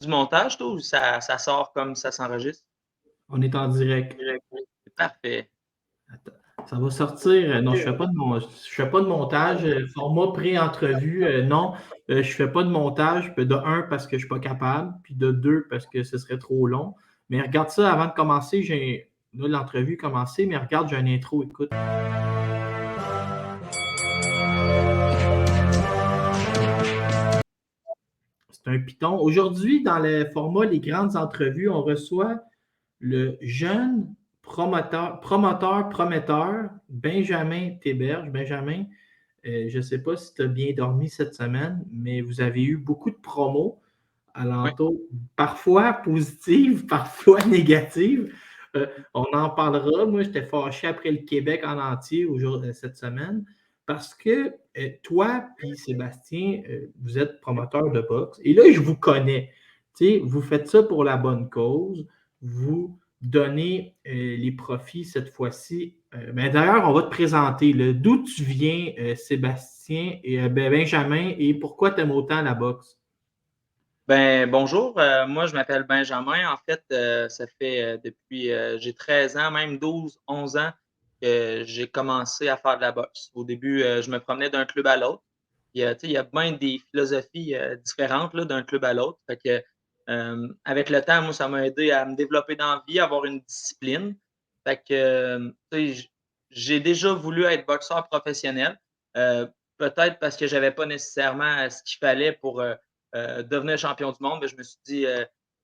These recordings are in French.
Du montage, toi, ou ça sort comme ça s'enregistre? On est en direct. C'est parfait. Attends, ça va sortir. Non, je fais pas de montage. Format pré-entrevue, non. Je fais pas de montage. De un, parce que je suis pas capable. Puis de deux, parce que ce serait trop long. Mais regarde ça avant de commencer. Là, l'entrevue a commencé, mais regarde, j'ai un intro. Écoute. C'est un Python. Aujourd'hui, dans le format Les grandes entrevues, on reçoit le jeune prometteur, Benjamin Théberge. Benjamin, je ne sais pas si tu as bien dormi cette semaine, mais vous avez eu beaucoup de promos Oui. alentour, parfois positives, parfois négatives. On en parlera. Moi, j'étais fâché après le Québec en entier cette semaine parce que toi et Sébastien, vous êtes promoteur de boxe. Et là, je vous connais. Tu sais, vous faites ça pour la bonne cause. Vous donnez les profits cette fois-ci. Ben, d'ailleurs, on va te présenter d'où tu viens, Sébastien et Benjamin, et pourquoi tu aimes autant la boxe. Ben, bonjour, moi je m'appelle Benjamin. En fait, ça fait depuis j'ai 13 ans, même 12, 11 ans que j'ai commencé à faire de la boxe. Au début, je me promenais d'un club à l'autre. Il y a bien des philosophies différentes là, d'un club à l'autre. Fait que, avec le temps, moi, ça m'a aidé à me développer dans la vie, à avoir une discipline. Fait que, tu sais, j'ai déjà voulu être boxeur professionnel. Euh, Peut-être parce que j'avais pas nécessairement ce qu'il fallait pour devenir champion du monde, mais je me suis dit,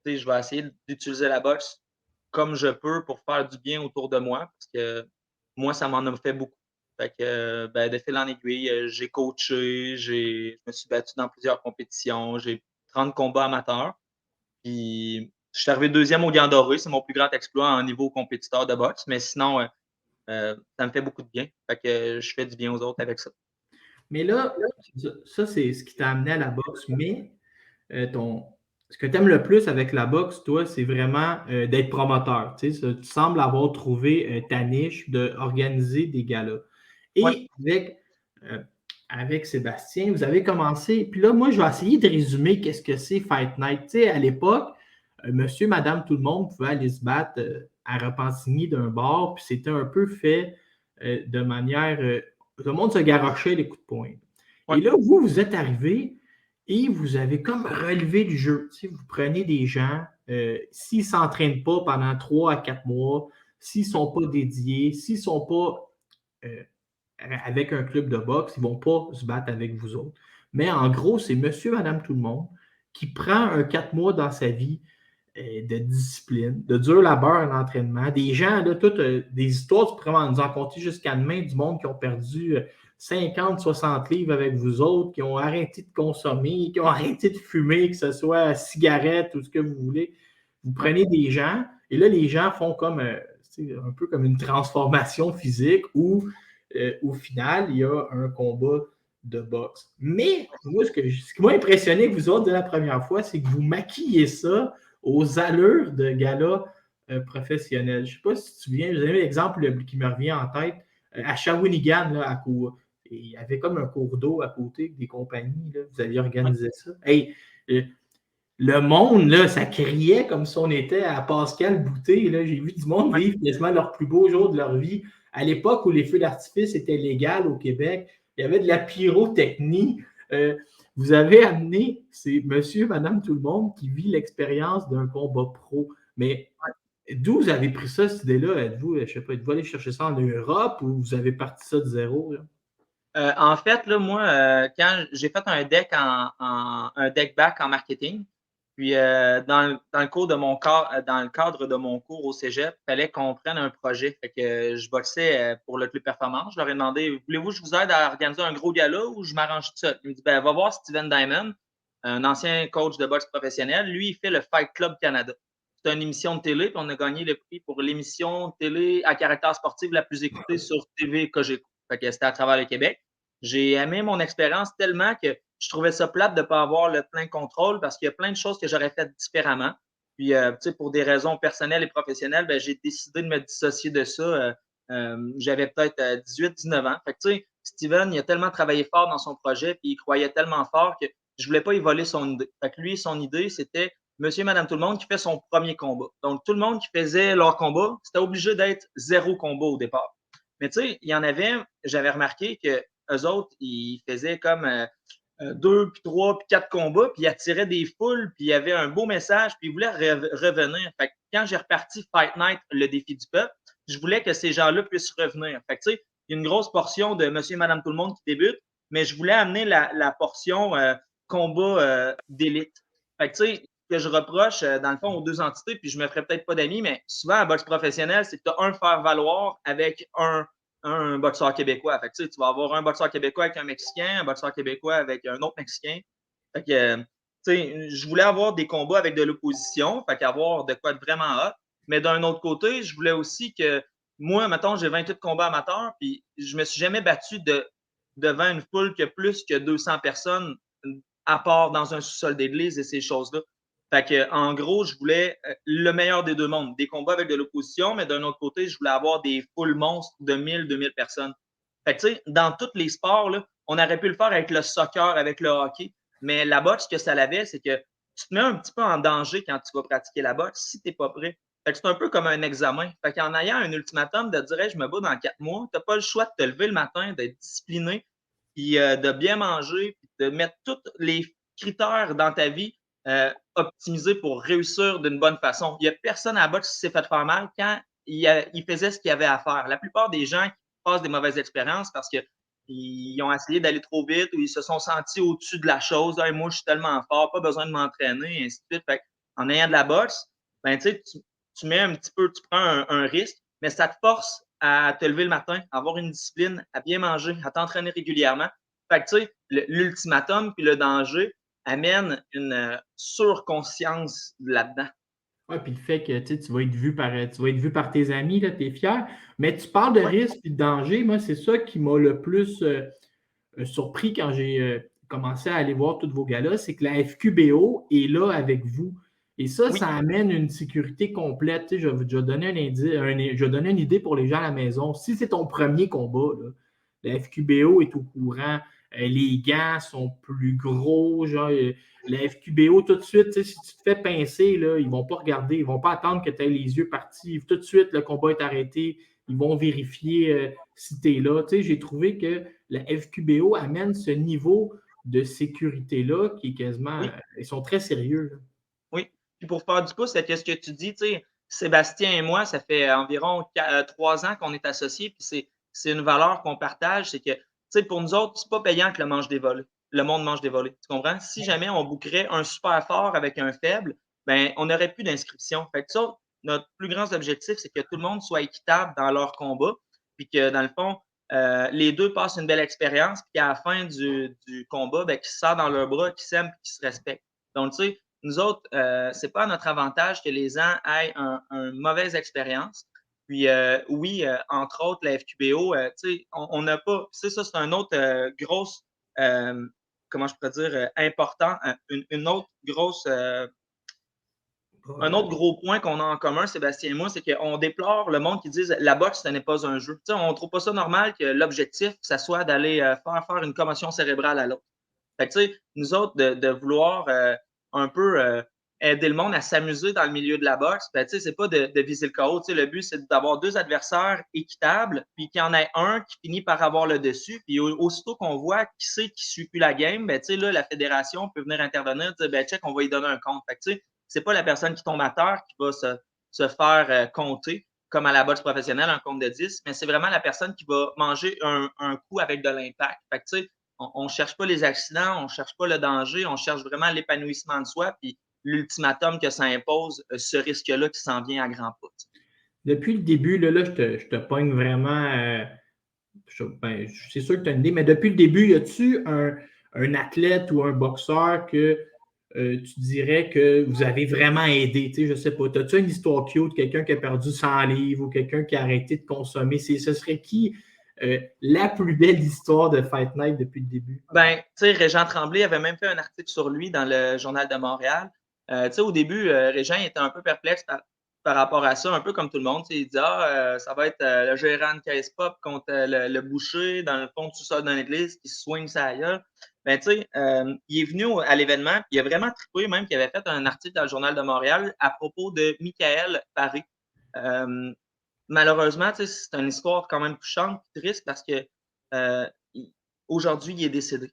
je vais essayer d'utiliser la boxe comme je peux pour faire du bien autour de moi, parce que moi, ça m'en a fait beaucoup. Fait que, ben, de fil en aiguille, j'ai coaché, je me suis battu dans plusieurs compétitions, j'ai 30 combats amateurs. Puis, je suis arrivé deuxième au Gant Doré, c'est mon plus grand exploit en niveau compétiteur de boxe, mais sinon, ça me fait beaucoup de bien. Fait que je fais du bien aux autres avec ça. Mais là, ça, c'est ce qui t'a amené à la boxe. Mais ce que tu aimes le plus avec la boxe, toi, c'est vraiment d'être promoteur. Tu sais, tu sembles avoir trouvé ta niche d'organiser des galas. Ouais. Et euh, avec Sébastien, vous avez commencé. Puis là, moi, je vais essayer de résumer qu'est-ce que c'est Fight Night. Tu sais, à l'époque, monsieur, madame, tout le monde pouvait aller se battre à Repentigny d'un bar. Puis c'était un peu fait de manière. Tout le monde se garochait les coups de poing. Ouais. Et là, vous êtes arrivé et vous avez comme relevé du jeu. Tu sais, vous prenez des gens, s'ils ne s'entraînent pas pendant 3 à 4 mois, s'ils ne sont pas dédiés, s'ils ne sont pas euh, avec un club de boxe, ils ne vont pas se battre avec vous autres. Mais en gros, c'est monsieur, madame, tout le monde qui prend un 4 mois dans sa vie de discipline, de dur labeur en entraînement. Des gens, là, toutes des histoires, tu pourrais nous en compter jusqu'à demain, du monde qui ont perdu 50, 60 livres avec vous autres, qui ont arrêté de consommer, qui ont arrêté de fumer, que ce soit cigarette ou ce que vous voulez. Vous Ouais. prenez des gens, et là, les gens font comme un peu comme une transformation physique où, au final, il y a un combat de boxe. Mais moi, ce qui m'a impressionné, vous autres, de la première fois, c'est que vous maquillez ça aux allures de gala professionnels. Je ne sais pas si tu te souviens, vous avez l'exemple qui me revient en tête. À Shawinigan, là, il y avait comme un cours d'eau à côté des compagnies. Là, vous aviez organisé ça. Hey, le monde, là, ça criait comme si on était à Pascal Boutet. Là. J'ai vu du monde Ouais. vivre quasiment leur plus beau jour de leur vie. À l'époque où les feux d'artifice étaient légaux au Québec, il y avait de la pyrotechnie. Euh, Vous avez amené, c'est monsieur, madame, tout le monde qui vit l'expérience d'un combat pro. Mais d'où vous avez pris ça, cette idée-là? Êtes-vous, je ne sais pas, êtes-vous allé chercher ça en Europe ou vous avez parti ça de zéro? Là? En fait, là, moi, quand j'ai fait un deck un deck back en marketing, puis dans le cours de dans le cadre de mon cours au Cégep, il fallait qu'on prenne un projet. Fait que je boxais pour le club performance. Je leur ai demandé, voulez-vous que je vous aide à organiser un gros gala ou je m'arrange tout seul? Il me dit, ben, va voir Steven Diamond, un ancien coach de boxe professionnel. Lui, il fait le Fight Club Canada. C'est une émission de télé, puis on a gagné le prix pour l'émission de télé à caractère sportif la plus écoutée sur TV Cogeco. Fait que c'était à travers le Québec. J'ai aimé mon expérience tellement que je trouvais ça plate de ne pas avoir le plein contrôle parce qu'il y a plein de choses que j'aurais faites différemment. Puis, pour des raisons personnelles et professionnelles, ben, j'ai décidé de me dissocier de ça. J'avais peut-être 18-19 ans. Fait que, Steven, il a tellement travaillé fort dans son projet, puis il croyait tellement fort que je voulais pas y voler son idée. Fait que lui, son idée, c'était monsieur et madame tout le monde qui fait son premier combat. Donc, tout le monde qui faisait leur combat, c'était obligé d'être 0 combat au départ. Mais tu sais, il y en avait, j'avais remarqué que eux autres, ils faisaient comme 2, puis 3, puis 4 combats, puis ils attiraient des foules, puis il y avait un beau message, puis ils voulaient revenir. Fait que quand j'ai reparti Fight Night, le défi du peuple, je voulais que ces gens-là puissent revenir. Fait que tu sais, il y a une grosse portion de monsieur et madame tout le monde qui débute, mais je voulais amener la portion combat d'élite. Fait que tu sais, que je reproche, dans le fond, aux deux entités, puis je me ferais peut-être pas d'amis, mais souvent, en boxe professionnelle, c'est que tu as un faire-valoir avec un boxeur québécois. Fait que, tu vas avoir un boxeur québécois avec un Mexicain, un boxeur québécois avec un autre Mexicain. Fait que, je voulais avoir des combats avec de l'opposition, fait qu'avoir de quoi être vraiment hot. Mais d'un autre côté, je voulais aussi que, moi, mettons, j'ai 28 combats amateurs, puis je me suis jamais battu devant une foule que plus que 200 personnes, à part dans un sous-sol d'église et ces choses-là. Fait que, en gros, je voulais le meilleur des deux mondes. Des combats avec de l'opposition, mais d'un autre côté, je voulais avoir des foules monstres de 1000, 2000 personnes. Fait que, tu sais, dans tous les sports, là, on aurait pu le faire avec le soccer, avec le hockey. Mais la boxe, ce que ça l'avait, c'est que tu te mets un petit peu en danger quand tu vas pratiquer la boxe si tu n'es pas prêt. Fait que c'est un peu comme un examen. Fait qu'en ayant un ultimatum de dire, hey, je me bats dans 4 mois, tu n'as pas le choix de te lever le matin, d'être discipliné, puis de bien manger, puis de mettre tous les critères dans ta vie optimisés pour réussir d'une bonne façon. Il n'y a personne à la boxe qui s'est fait faire mal quand il faisait ce qu'il avait à faire. La plupart des gens qui passent des mauvaises expériences parce qu'ils ont essayé d'aller trop vite ou ils se sont sentis au-dessus de la chose. Hey, moi, je suis tellement fort, pas besoin de m'entraîner, et ainsi de suite. Fait en ayant de la boxe, ben, tu mets un petit peu, tu prends un risque, mais ça te force à te lever le matin, à avoir une discipline, à bien manger, à t'entraîner régulièrement. Fait que, tu sais, l'ultimatum puis le danger amène une surconscience là-dedans. Ouais, puis le fait que tu vas être vu par tes amis, tu es fier. Mais tu parles de Ouais. risque et de danger. Moi, c'est ça qui m'a le plus surpris quand j'ai commencé à aller voir tous vos galas, c'est que la FQBO est là avec vous. Et ça, Oui. ça amène une sécurité complète. Je vais donner je vais donner une idée pour les gens à la maison. Si c'est ton premier combat, là, la FQBO est au courant. Les gants sont plus gros. Genre, la FQBO, tout de suite, si tu te fais pincer, là, ils ne vont pas regarder, ils ne vont pas attendre que tu aies les yeux partis. Tout de suite, le combat est arrêté. Ils vont vérifier si tu es là. J'ai trouvé que la FQBO amène ce niveau de sécurité-là qui est quasiment. Oui. Ils sont très sérieux. Là. Oui. Puis pour faire du pouce, c'est ce que tu dis, tu sais, Sébastien et moi, ça fait environ 3 ans qu'on est associés, puis c'est une valeur qu'on partage, c'est que, tu sais, pour nous autres, c'est pas payant que le monde mange des volets. Tu comprends? Si jamais on bookerait un super fort avec un faible, ben, on n'aurait plus d'inscription. Fait que ça, notre plus grand objectif, c'est que tout le monde soit équitable dans leur combat, puis que, dans le fond, les deux passent une belle expérience, puis qu'à la fin du combat, ben, qu'ils se serrent dans leurs bras, qu'ils s'aiment, qu'ils se respectent. Donc, tu sais, nous autres, c'est pas à notre avantage que les gens aient une mauvaise expérience. Puis oui, entre autres, la FQBO, on n'a pas. C'est ça, c'est un autre grosse, comment je pourrais dire, important, une autre grosse, un autre gros point qu'on a en commun, Sébastien et moi, c'est qu'on déplore le monde qui dit la boxe, ce n'est pas un jeu. On ne trouve pas ça normal que l'objectif, ça soit d'aller faire une commotion cérébrale à l'autre. Fait que, nous autres, de vouloir un peu aider le monde à s'amuser dans le milieu de la boxe, ben, c'est pas de viser le chaos. Le but, c'est d'avoir deux adversaires équitables, puis qu'il y en ait un qui finit par avoir le dessus. Puis aussitôt qu'on voit qui c'est qui suit plus la game, ben, là, la fédération peut venir intervenir, dire, ben, check, on va lui donner un compte. Fait que, c'est pas la personne qui tombe à terre qui va se faire compter, comme à la boxe professionnelle, un compte de 10, mais c'est vraiment la personne qui va manger un coup avec de l'impact. Fait que, on ne cherche pas les accidents, on ne cherche pas le danger, on cherche vraiment l'épanouissement de soi, puis l'ultimatum que ça impose, ce risque-là qui s'en vient à grands pas. Depuis le début, là je te pogne vraiment. C'est sûr que tu as une idée, mais depuis le début, y a-tu un athlète ou un boxeur que tu dirais que vous avez vraiment aidé? Je ne sais pas. As-tu une histoire cute, quelqu'un qui a perdu 100 livres ou quelqu'un qui a arrêté de consommer? Ce serait qui la plus belle histoire de Fight Night depuis le début? Ben, tu sais, Régent Tremblay avait même fait un article sur lui dans le Journal de Montréal. Au début, Régent était un peu perplexe par rapport à ça, un peu comme tout le monde. Il dit ça va être le gérant de caisse pop contre le boucher dans le fond du sous-sol d'une église qui se soigne sa gueule. Ben, tu sais, il est venu à l'événement, puis il a vraiment trippé, même qu'il avait fait un article dans le Journal de Montréal à propos de Michael Paré. Malheureusement, tu sais, c'est une histoire quand même touchante, triste, parce que aujourd'hui, il est décédé.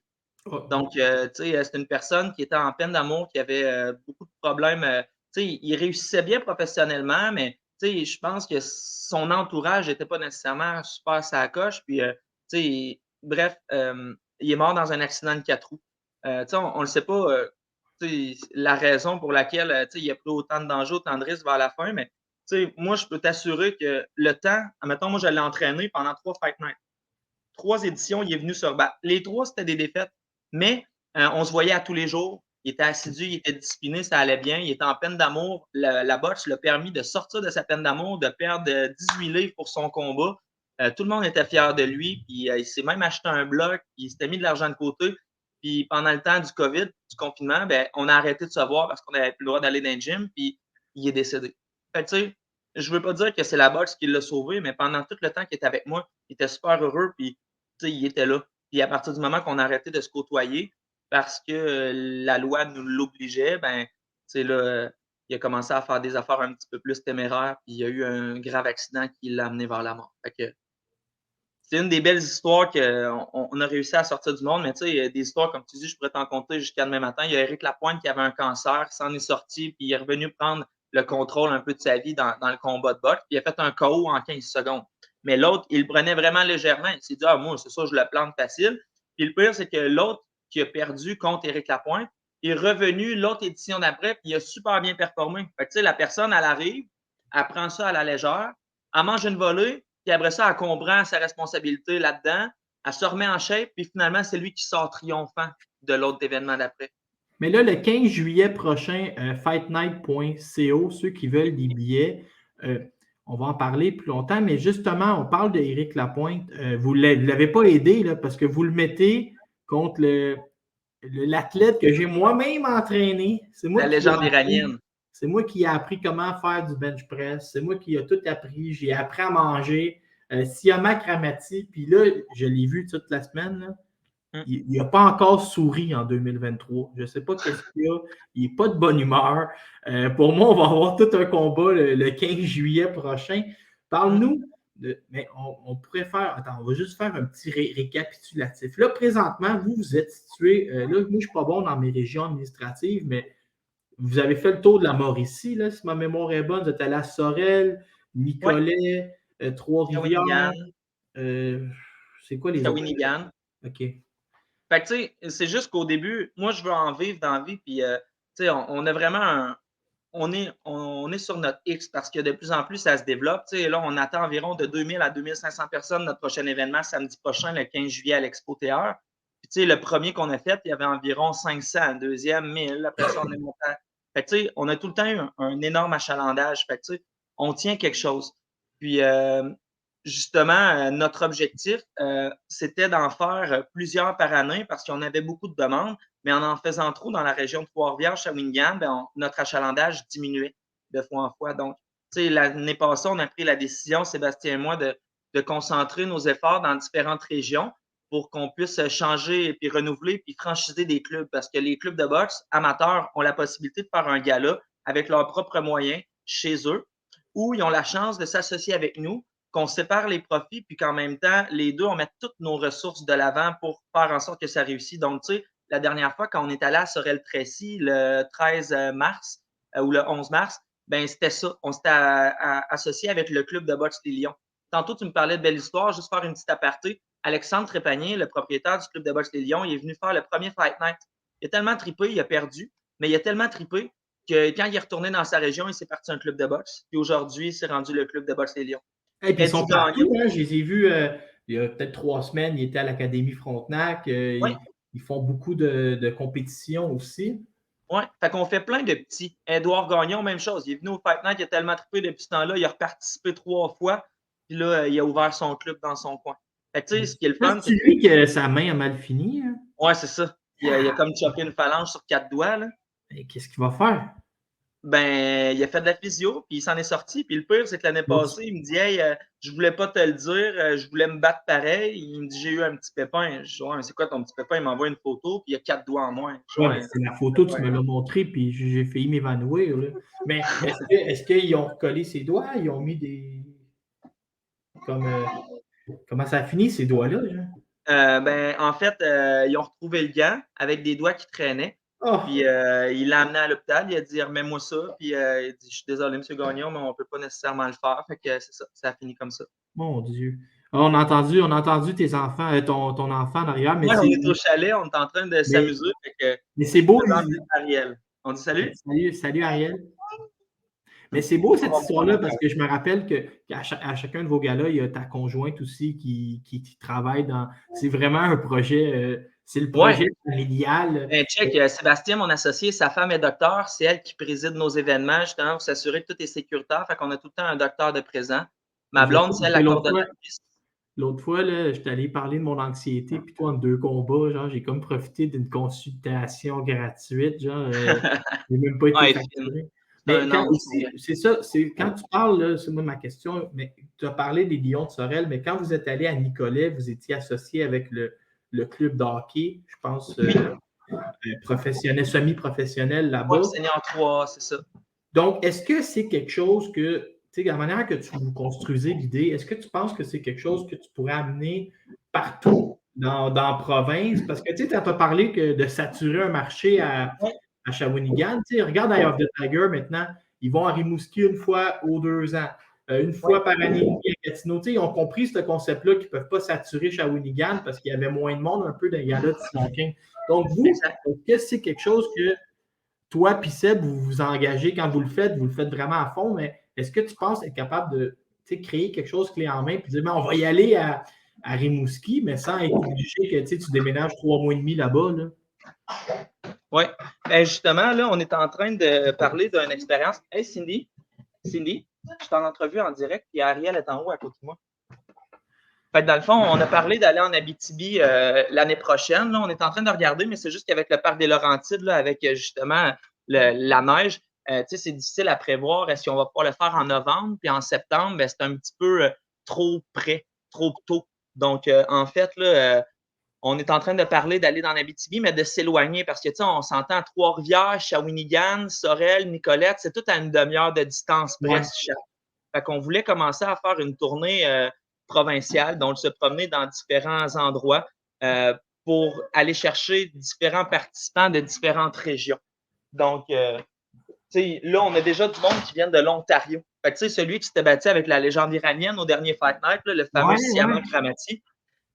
Donc, tu sais, c'est une personne qui était en peine d'amour, qui avait beaucoup de problèmes. Tu sais, il réussissait bien professionnellement, mais tu sais, je pense que son entourage n'était pas nécessairement super sa coche. Puis, tu sais, bref, il est mort dans un accident de 4 roues. Tu sais, on ne le sait pas, tu sais, la raison pour laquelle, tu sais, il a pris autant de dangers, autant de risques vers la fin, mais tu sais, moi, je peux t'assurer que le temps, admettons, moi, je l'ai entraîné pendant 3 Fight Nights. 3 éditions, il est venu se rebattre. Les 3, c'était des défaites, mais on se voyait à tous les jours. Il était assidu, il était discipliné, ça allait bien. Il était en peine d'amour. La boxe l'a permis de sortir de sa peine d'amour, de perdre 18 livres pour son combat. Tout le monde était fier de lui. Puis il s'est même acheté un bloc. Il s'était mis de l'argent de côté. Puis pendant le temps du COVID, du confinement, ben, on a arrêté de se voir parce qu'on n'avait plus le droit d'aller dans le gym. Puis il est décédé. Fait tu sais, je veux pas dire que c'est la boxe qui l'a sauvé, mais pendant tout le temps qu'il était avec moi, il était super heureux. Puis tu sais, il était là. Puis à partir du moment qu'on a arrêté de se côtoyer parce que la loi nous l'obligeait, ben, tu sais, là, il a commencé à faire des affaires un petit peu plus téméraires, puis il y a eu un grave accident qui l'a amené vers la mort. Fait que c'est une des belles histoires qu'on a réussi à sortir du monde, mais tu sais, des histoires, comme tu dis, je pourrais t'en compter jusqu'à demain matin. Il y a Éric Lapointe qui avait un cancer, qui s'en est sorti, puis il est revenu prendre le contrôle un peu de sa vie dans le combat de boxe, puis il a fait un KO en 15 secondes. Mais l'autre, il le prenait vraiment légèrement. Il s'est dit, moi, c'est ça, je le plante facile. Puis le pire, c'est que l'autre qui a perdu contre Éric Lapointe est revenu l'autre édition d'après, puis il a super bien performé. Fait que, tu sais, la personne, elle arrive, elle prend ça à la légère, elle mange une volée, puis après ça, elle comprend sa responsabilité là-dedans, elle se remet en shape, puis finalement, c'est lui qui sort triomphant de l'autre événement d'après. Mais là, le 15 juillet prochain, fightnight.co, ceux qui veulent des billets, on va en parler plus longtemps, mais justement, on parle d'Éric Lapointe. Vous ne l'avez pas aidé là, parce que vous le mettez contre l'athlète que j'ai moi-même entraîné. C'est moi La légende iranienne. C'est moi qui ai appris comment faire du bench press. C'est moi qui ai tout appris. J'ai appris à manger. Siamak Ramati, puis là, je l'ai vu toute la semaine. Là. Il n'a pas encore souri en 2023. Je ne sais pas qu'est-ce qu'il y a. Il n'est pas de bonne humeur. Pour moi, on va avoir tout un combat le 15 juillet prochain. Parle-nous. Mais on pourrait faire. Attends, on va juste faire un petit récapitulatif. Là, présentement, vous êtes situé. Là, moi, je ne suis pas bon dans mes régions administratives, mais vous avez fait le tour de la Mauricie, là, si ma mémoire est bonne. Vous êtes allé à Sorel, Nicolet, Trois-Rivières. C'est quoi les autres? Shawinigan. OK. Fait que, tu sais, c'est juste qu'au début, moi, je veux en vivre dans la vie, puis, tu sais, on a vraiment on est sur notre X parce que de plus en plus, ça se développe. Tu sais, là, on attend environ de 2000 à 2500 personnes notre prochain événement samedi prochain, le 15 juillet à l'Expo TR. Puis, tu sais, le premier qu'on a fait, il y avait environ 500, le deuxième, 1000. Après ça, on est monté. Fait que, tu sais, on a tout le temps eu un énorme achalandage. Fait que, tu sais, on tient quelque chose. Puis, justement, notre objectif, c'était d'en faire plusieurs par année parce qu'on avait beaucoup de demandes, mais en faisant trop dans la région de Trois-Rivières, Shawinigan, ben, notre achalandage diminuait de fois en fois. Donc, tu sais, l'année passée, on a pris la décision, Sébastien et moi, de concentrer nos efforts dans différentes régions pour qu'on puisse changer, puis renouveler, puis franchiser des clubs. Parce que les clubs de boxe amateurs ont la possibilité de faire un gala avec leurs propres moyens chez eux, ou ils ont la chance de s'associer avec nous, qu'on sépare les profits, puis qu'en même temps, les deux, on met toutes nos ressources de l'avant pour faire en sorte que ça réussisse. Donc, tu sais, la dernière fois, quand on est allé à Sorel-Tracy, le 13 mars ou le 11 mars, ben c'était ça. On s'était associé avec le club de boxe Les Lions. Tantôt, tu me parlais de belle histoire, juste faire une petite aparté. Alexandre Trépanier, le propriétaire du club de boxe Les Lions, il est venu faire le premier Fight Night. Il a tellement trippé, il a perdu, mais il a tellement trippé que quand il est retourné dans sa région, il s'est parti un club de boxe. Puis aujourd'hui, il s'est rendu le club de boxe Les Lions. Et puis ils sont partout, hein? Je les ai vus il y a peut-être 3 semaines, ils étaient à l'Académie Frontenac. Oui. Ils font beaucoup de compétitions aussi. Oui, fait qu'on fait plein de petits. Édouard Gagnon, même chose. Il est venu au Fight Night, il a tellement trippé depuis ce temps-là, il a reparticipé 3 fois, puis là, il a ouvert son club dans son coin. Fait que, tu sais, ce qui est le fun, c'est lui que sa main a mal fini. Hein? Ouais, c'est ça. Il a comme chopé une phalange sur 4 doigts, là. Et qu'est-ce qu'il va faire? Ben, il a fait de la physio, puis il s'en est sorti. Puis le pire, c'est que l'année passée, il me dit Hey, je voulais pas te le dire, je voulais me battre pareil. Il me dit J'ai eu un petit pépin. Je dis Ouais, mais c'est quoi ton petit pépin? Il m'envoie une photo, puis il y a 4 doigts en moins. Je dis Ouais, mais Ouais, c'est la photo, tu me l'as montré, puis j'ai failli m'évanouir, là. Mais est-ce qu'ils ont recollé ses doigts? Ils ont mis des. Comme, comment ça a fini, ces doigts-là, genre? Ben, en fait, ils ont retrouvé le gant avec des doigts qui traînaient. Puis Oh, il l'a amené à l'hôpital. Il a dit Remets-moi ça. Puis il dit Je suis désolé, M. Gagnon, mais on ne peut pas nécessairement le faire. Fait que c'est ça. Ça a fini comme ça. mon Dieu. Ah, on a entendu tes enfants, ton enfant en arrière, Ouais, on est au chalet, on est en train de mais, s'amuser. Fait que mais c'est je beau. présente Ariel. On dit salut? Salut Ariel. Mais c'est beau cette On va prendre histoire-là un parce que je me rappelle qu'à chacun de vos gars-là, il y a ta conjointe aussi qui travaille dans. C'est vraiment un projet, c'est le Ouais. projet familial. Ben, check, Sébastien, mon associé, sa femme est docteur. C'est elle qui préside nos événements, justement, pour s'assurer que tout est sécuritaire. Fait qu'on a tout le temps un docteur de présent. Ma Je vais blonde, pas c'est elle, dire la coordonnatrice. l'autre fois, là, j'étais allé parler de mon anxiété, puis toi, en deux combats, genre, j'ai comme profité d'une consultation gratuite, genre, j'ai même pas été Ouais, fine. facturé. C'est Mais un quand ange, mon aussi, gars. c'est ça, c'est quand tu parles, là, c'est moi ma question, mais tu as parlé des Lions de Sorel, mais quand vous êtes allé à Nicolet, vous étiez associé avec le club de hockey, je pense, Oui, professionnel, semi-professionnel ouais, là-bas. Seigneur 3, c'est ça. Donc, est-ce que c'est quelque chose que, tu sais, la manière que tu vous construisez l'idée, est-ce que tu penses que c'est quelque chose que tu pourrais amener partout dans la province? Parce que, tu sais, tu as parlé de saturer un marché Ouais, à Shawinigan. Tu sais, regarde Eye of the Tiger maintenant, ils vont à Rimouski une fois aux 2 ans, une ouais, fois par année et demie à Gatineau. Tu sais, ils ont compris ce concept-là qu'ils ne peuvent pas saturer Shawinigan parce qu'il y avait moins de monde un peu dans les gars-là de Simon-King. Donc, vous, exact. est-ce que c'est quelque chose que toi puis Seb, vous vous engagez quand vous le faites vraiment à fond, mais est-ce que tu penses être capable de créer quelque chose clé en main puis dire, ben, on va y aller à Rimouski, mais sans être obligé que tu déménages 3 mois et demi là-bas, là? Oui. Ben justement, là, on est en train de parler d'une expérience. Hey, Cindy, Cindy, je suis en entrevue en direct, puis Ariel est en haut à côté de moi. Fait que dans le fond, on a parlé d'aller en Abitibi l'année prochaine. Là, on est en train de regarder, mais c'est juste qu'avec le parc des Laurentides, là, avec justement la neige, c'est difficile à prévoir. Est-ce qu'on va pouvoir le faire en novembre? Puis en septembre, ben, c'est un petit peu trop près, trop tôt. Donc, en fait, là, on est en train de parler d'aller dans l'Abitibi, mais de s'éloigner parce que, tu sais, on s'entend à Trois-Rivières, Shawinigan, Sorel, Nicolette, c'est tout à une demi-heure de distance Ouais. presque. Fait qu'on voulait commencer à faire une tournée provinciale, donc se promener dans différents endroits pour aller chercher différents participants de différentes régions. Donc, là, on a déjà du monde qui vient de l'Ontario. Fait que, celui qui s'était battu avec la légende iranienne au dernier Fight Night, là, le fameux Ouais, Siamak ouais. Ramati,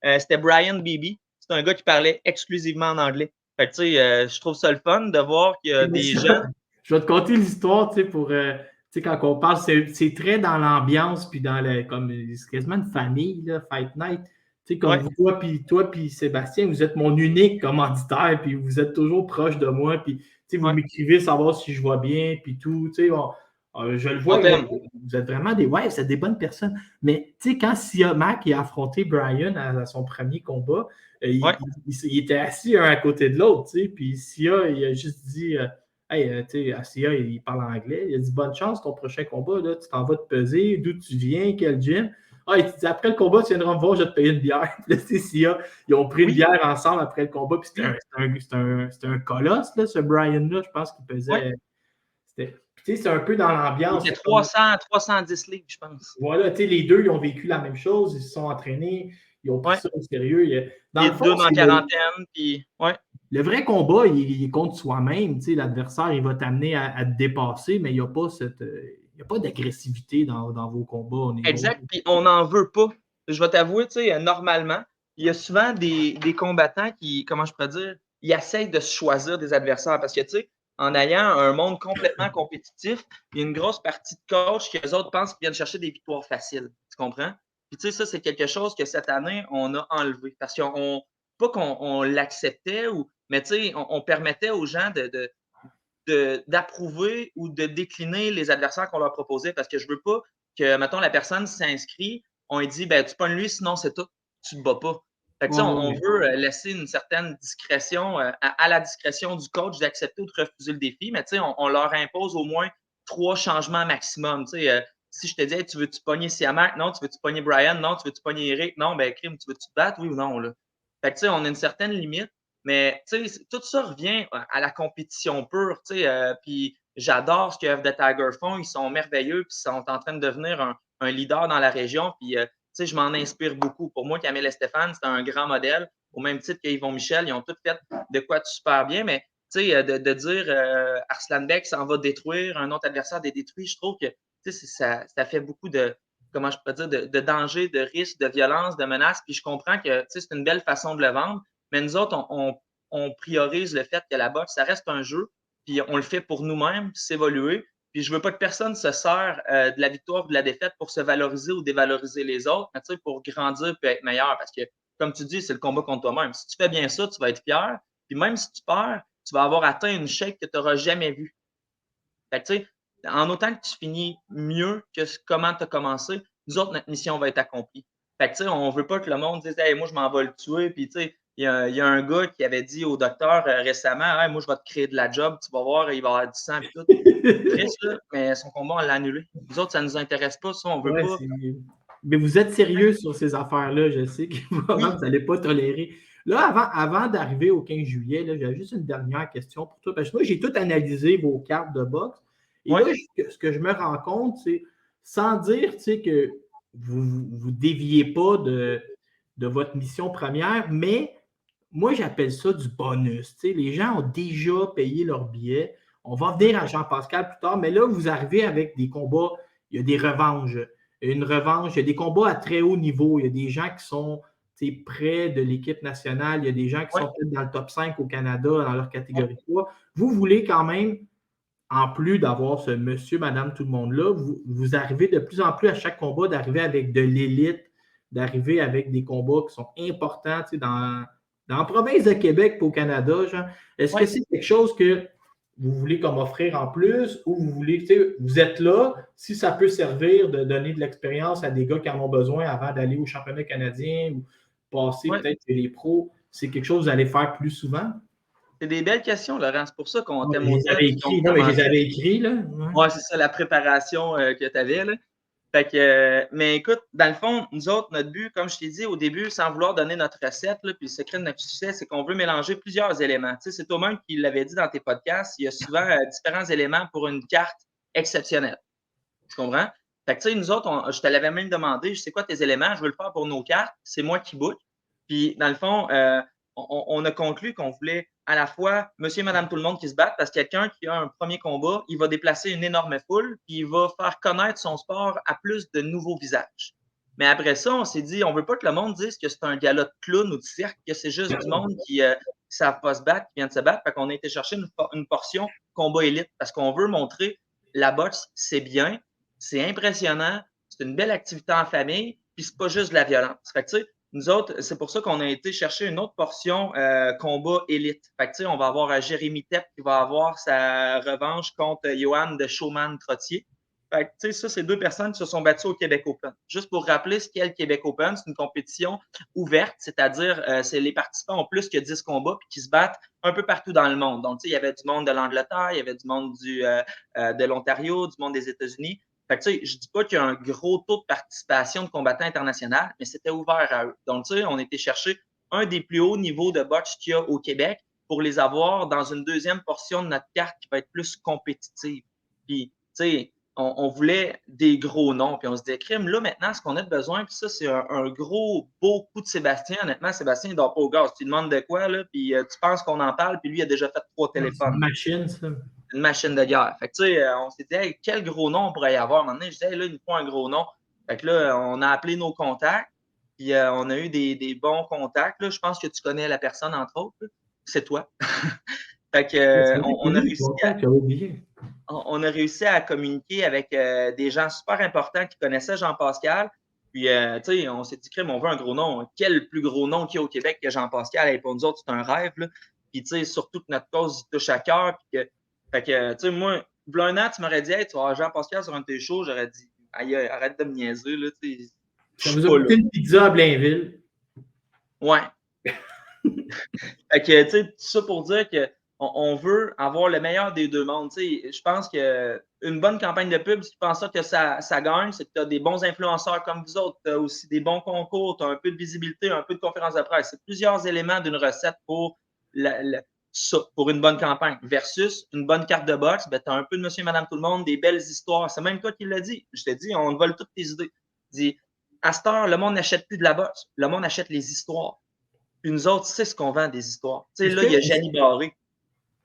c'était Brian Beebe. C'est un gars qui parlait exclusivement en anglais. Fait que, je trouve ça le fun de voir qu'il y a Mais des ça, gens. je vais te conter l'histoire, pour, quand on parle, c'est très dans l'ambiance, puis dans comme, c'est quasiment une famille, là, Fight Night. Tu sais, comme Ouais, vous, toi, puis Sébastien, vous êtes mon unique commanditaire, puis vous êtes toujours proche de moi, puis, tu sais, vous ouais. m'écrivez savoir si je vois bien, puis tout, tu sais, je le On vois, t'aime. vous êtes vraiment vous êtes des bonnes personnes. Mais, tu sais, quand Sia Mac a affronté Brian à son premier combat, Ouais, il était assis un à côté de l'autre, tu sais, puis Sia, il a juste dit, hey, tu sais, Sia, il parle anglais, il a dit, bonne chance, ton prochain combat, là, tu t'en vas te peser, d'où tu viens, quel gym. Ah, il dit, après le combat, tu viendras me voir, je vais te payer une bière. Puis là, c'est Sia, ils ont pris une oui, bière ensemble après le combat, puis oui, c'était un colosse, là, ce Brian-là, je pense qu'il ouais. pesait. Tu sais, c'est un peu dans Il l'ambiance. était C'est comme, 310 livres, je pense. voilà, tu sais, les deux, ils ont vécu la même chose, ils se sont entraînés, ils ont pris Ouais. ça au sérieux. Dans Il le est fond, deux dans la c'est quarantaine, puis ouais. le vrai combat, il est contre soi-même. Tu sais, l'adversaire, il va t'amener à te dépasser, mais il n'y a pas il y a pas d'agressivité dans vos combats. Exact, puis on n'en veut pas. Je vais t'avouer, normalement, il y a souvent des combattants qui, comment je pourrais dire, ils essayent de se choisir des adversaires parce que, tu sais, en ayant un monde complètement compétitif, il y a une grosse partie de coach que les autres pensent qu'ils viennent chercher des victoires faciles. Tu comprends? Puis, tu sais, ça, c'est quelque chose que cette année, on a enlevé parce qu'on, pas qu'on l'acceptait, mais tu sais, on permettait aux gens d'approuver ou de décliner les adversaires qu'on leur proposait parce que je veux pas que, mettons, la personne s'inscrit, on lui dit, ben, tu pognes lui, sinon c'est tout, tu te bats pas. Fait que, Ouais, on ouais. veut laisser une certaine discrétion à la discrétion du coach d'accepter ou de refuser le défi, mais on leur impose au moins 3 changements maximum. Si je te dis, hey, tu veux-tu pogner Siamak? Non. Tu veux-tu pogner Brian? Non. Tu veux-tu pogner Eric? Non. Ben, crime, tu veux-tu te battre? Oui ou non? Là? Fait que, on a une certaine limite, mais tout ça revient à la compétition pure. Puis j'adore ce que F The Tiger font. Ils sont merveilleux, puis ils sont en train de devenir un leader dans la région. Puis, je m'en inspire beaucoup. Pour moi, Camille et Stéphane, c'est un grand modèle. Au même titre qu'Yvon Michel, ils ont tous fait de quoi de super bien, mais de dire Arslanbek s'en va détruire, un autre adversaire des détruits, je trouve que ça fait beaucoup de, comment je peux dire, de danger, de risques, de violence, de menaces. Puis je comprends que c'est une belle façon de le vendre, mais nous autres, on priorise le fait que la boxe, ça reste un jeu, puis on le fait pour nous-mêmes, s'évoluer. Puis je veux pas que personne se sert de la victoire ou de la défaite pour se valoriser ou dévaloriser les autres, mais pour grandir et être meilleur. Parce que, comme tu dis, c'est le combat contre toi-même. Si tu fais bien ça, tu vas être fier. Puis même si tu perds, tu vas avoir atteint une shape que tu n'auras jamais vue. Fait que, en autant que tu finis mieux que comment tu as commencé, nous autres, notre mission va être accomplie. Fait que, on ne veut pas que le monde dise hey, moi, je m'en vais le tuer. Puis, il y a un gars qui avait dit au docteur récemment hey, moi, je vais te créer de la job, tu vas voir, il va avoir du sang et tout. Triste, là, mais son combat, on l'a annulé. Nous autres, ça ne nous intéresse pas, ça, on veut pas. Mais vous êtes sérieux sur ces affaires-là, je sais que vous n'allez pas tolérer. Là, avant d'arriver au 15 juillet, j'avais juste une dernière question pour toi. Parce que moi, j'ai tout analysé vos cartes de boxe. Et là, ce que je me rends compte, c'est sans dire que vous ne déviez pas de votre mission première, mais moi, j'appelle ça du bonus. Les gens ont déjà payé leur billet. On va venir à Jean-Pascal plus tard, mais là, vous arrivez avec des combats, il y a des revanches. Il y a des combats à très haut niveau. Il y a des gens qui sont près de l'équipe nationale. Il y a des gens qui sont peut-être dans le top 5 au Canada, dans leur catégorie 3. Vous voulez quand même, en plus d'avoir ce monsieur, madame, tout le monde-là, vous arrivez de plus en plus à chaque combat d'arriver avec de l'élite, d'arriver avec des combats qui sont importants dans la province de Québec et au Canada. Est-ce que c'est quelque chose que vous voulez comme offrir en plus ou vous voulez, vous êtes là, si ça peut servir de donner de l'expérience à des gars qui en ont besoin avant d'aller au championnat canadien ou passer peut-être chez les pros, c'est quelque chose que vous allez faire plus souvent? C'est des belles questions, Laurent. C'est pour ça qu'on t'aime autant. Je les avais écrits, là. Ouais, c'est ça, la préparation que tu avais, là. Fait que, mais écoute, dans le fond, nous autres, notre but, comme je t'ai dit au début, sans vouloir donner notre recette, là, puis le secret de notre succès, c'est qu'on veut mélanger plusieurs éléments. C'est toi-même qui l'avais dit dans tes podcasts, il y a souvent différents éléments pour une carte exceptionnelle. Tu comprends? Fait que, nous autres, je te l'avais même demandé, je sais quoi tes éléments, je veux le faire pour nos cartes, c'est moi qui book. Puis, dans le fond, on a conclu qu'on voulait à la fois monsieur et madame tout le monde qui se battent parce que quelqu'un qui a un premier combat, il va déplacer une énorme foule puis il va faire connaître son sport à plus de nouveaux visages. Mais après ça, on s'est dit, on veut pas que le monde dise que c'est un gala de clown ou de cirque, que c'est juste du monde qui ne savent pas se battre, qui vient de se battre. Fait qu'on a été chercher une portion combat élite parce qu'on veut montrer la boxe, c'est bien, c'est impressionnant, c'est une belle activité en famille, puis c'est pas juste de la violence. Fait que, tu sais, nous autres, c'est pour ça qu'on a été chercher une autre portion combat élite. Fait que, on va avoir Jérémy Tepp qui va avoir sa revanche contre Johan de Showman-Trottier. Fait que, ça, c'est deux personnes qui se sont battues au Québec Open. Juste pour rappeler ce qu'est le Québec Open, c'est une compétition ouverte, c'est-à-dire c'est les participants ont plus que 10 combats puis qui se battent un peu partout dans le monde. Donc, il y avait du monde de l'Angleterre, il y avait du monde de l'Ontario, du monde des États-Unis. Fait que, je ne dis pas qu'il y a un gros taux de participation de combattants internationaux, mais c'était ouvert à eux. Donc, on a été chercher un des plus hauts niveaux de boxe qu'il y a au Québec pour les avoir dans une deuxième portion de notre carte qui va être plus compétitive. Puis, on voulait des gros noms. Puis on se dit, crime, là, maintenant, ce qu'on a besoin, puis ça, c'est un gros, beau coup de Sébastien. Honnêtement, Sébastien, il dort pas au gaz. Tu lui demandes de quoi, là, puis tu penses qu'on en parle, puis lui, il a déjà fait 3 téléphones. C'est une machine, ça. Une machine de guerre. Fait que, on s'est dit, hey, quel gros nom on pourrait y avoir. Maintenant, je disais, hey, là, il nous faut un gros nom. Fait que là, on a appelé nos contacts, puis on a eu des bons contacts. Là. Je pense que tu connais la personne, entre autres. Là. C'est toi. Fait que, on a réussi à communiquer avec des gens super importants qui connaissaient Jean-Pascal. Puis, on s'est dit, crème, on veut un gros nom. Quel plus gros nom qu'il y a au Québec que Jean-Pascal? Et pour nous autres, c'est un rêve. Là. Puis, surtout que notre cause, il touche à cœur. Puis fait que, moi, un an, tu m'aurais dit, hey, tu vas avoir Jean-Pascal sur un de tes shows. J'aurais dit, aïe, arrête de me niaiser. Là, ça vous a coûté une pizza à Blainville. Ouais. Fait que, tout ça pour dire que on veut avoir le meilleur des deux mondes. Je pense que une bonne campagne de pub, si tu penses que ça gagne, c'est que tu as des bons influenceurs comme vous autres, tu as aussi des bons concours, tu as un peu de visibilité, un peu de conférences de presse. C'est plusieurs éléments d'une recette pour ça, pour une bonne campagne. Versus une bonne carte de boxe, ben, tu as un peu de monsieur et madame tout le monde, des belles histoires. C'est même toi qui l'as dit. Je t'ai dit, on te vole toutes tes idées. Dis, à cette heure, le monde n'achète plus de la boxe. Le monde achète les histoires. Puis nous autres, c'est ce qu'on vend, des histoires. Tu sais, là, il y a Janie Barré.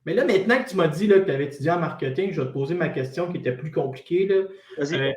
Mais là, maintenant que tu m'as dit là, que tu avais étudié en marketing, je vais te poser ma question qui était plus compliquée. Vas-y.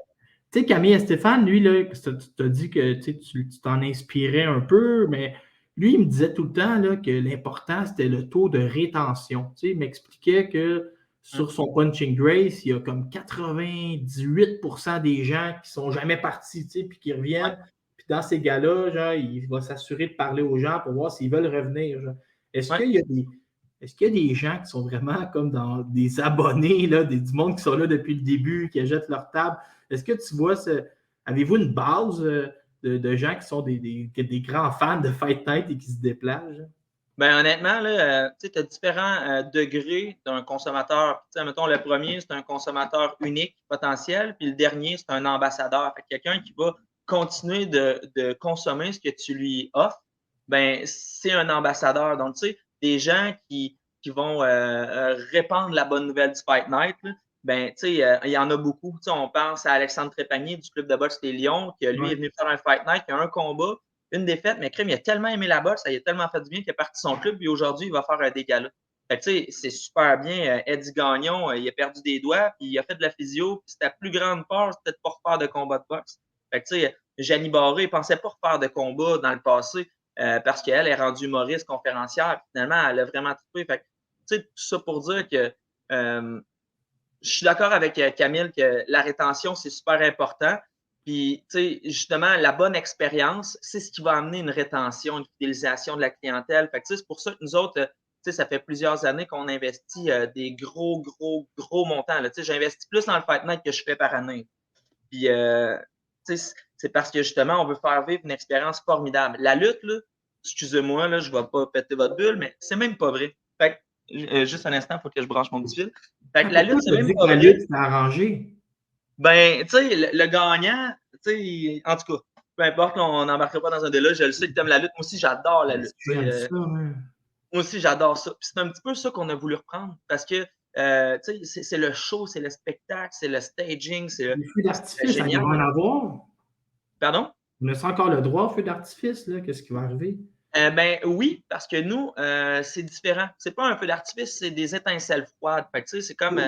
Tu sais, Camille et Stéphane, lui, là, tu t'as dit que tu t'en inspirais un peu, mais lui, il me disait tout le temps là, que l'important, c'était le taux de rétention. Tu sais, il m'expliquait que sur son punching race, il y a comme 98% des gens qui ne sont jamais partis, tu sais, puis qui reviennent. Puis dans ces gars-là, genre, il va s'assurer de parler aux gens pour voir s'ils veulent revenir. Genre. Est-ce qu'il y a des gens qui sont vraiment comme dans des abonnés, là, du monde qui sont là depuis le début, qui achètent leur table? Est-ce que tu vois, avez-vous une base de gens qui sont des grands fans de Fight Night et qui se déplacent? Ben, honnêtement, là, tu as différents degrés d'un consommateur. Mettons, le premier, c'est un consommateur unique, potentiel, puis le dernier, c'est un ambassadeur. Fait que quelqu'un qui va continuer de consommer ce que tu lui offres, ben, c'est un ambassadeur. Donc, tu sais, des gens qui vont répandre la bonne nouvelle du Fight Night, là, ben, tu sais, il y en a beaucoup. Tu sais, on pense à Alexandre Trépanier du club de boxe des Lions, qui lui est venu faire un Fight Night, qui a un combat, une défaite, mais crème, il a tellement aimé la boxe, ça lui a tellement fait du bien qu'il est parti son club, puis aujourd'hui, il va faire des galas. Fait que, tu sais, c'est super bien. Eddie Gagnon, il a perdu des doigts, puis il a fait de la physio, puis c'était la plus grande peur, c'était de pas refaire de combat de boxe. Fait que, tu sais, Janie Barré, il pensait pas refaire de combat dans le passé, parce qu'elle est rendue humoriste, conférencière, puis finalement, elle a vraiment trippé. Fait que, tu sais, tout ça pour dire que je suis d'accord avec Camille que la rétention, c'est super important. Puis, tu sais, justement, la bonne expérience, c'est ce qui va amener une rétention, une fidélisation de la clientèle. Fait que, c'est pour ça que nous autres, tu sais, ça fait plusieurs années qu'on investit des gros montants. Tu sais, j'investis plus dans le Fight Night que je fais par année. Puis, tu sais, c'est parce que, justement, on veut faire vivre une expérience formidable. La lutte, là, excusez-moi, là, je ne vais pas péter votre bulle, mais c'est même pas vrai. Fait que, juste un instant, il faut que je branche mon petit fil. Fait que la lutte, c'est même pas vrai. La lutte, c'est arrangé. Ben, tu sais, le gagnant, tu sais, en tout cas, peu importe, on n'embarquera pas dans un débat. Je le sais que tu aimes la lutte. Moi aussi, j'adore la lutte. Moi aussi, j'adore ça. Puis c'est un petit peu ça qu'on a voulu reprendre parce que, tu sais, c'est le show, c'est le spectacle, c'est le staging, c'est le feu d'artifice, ça va en avoir. Pardon? On a encore le droit au feu d'artifice, là? Qu'est-ce qui va arriver? Ben oui, parce que nous, c'est différent. C'est pas un feu d'artifice, c'est des étincelles froides. Fait que, tu sais, c'est comme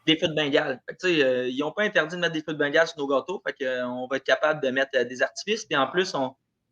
des feux de Bengale. Fait que, tu sais, ils n'ont pas interdit de mettre des feux de Bengale sur nos gâteaux. Fait que, on va être capable de mettre des artifices. Puis en plus, tu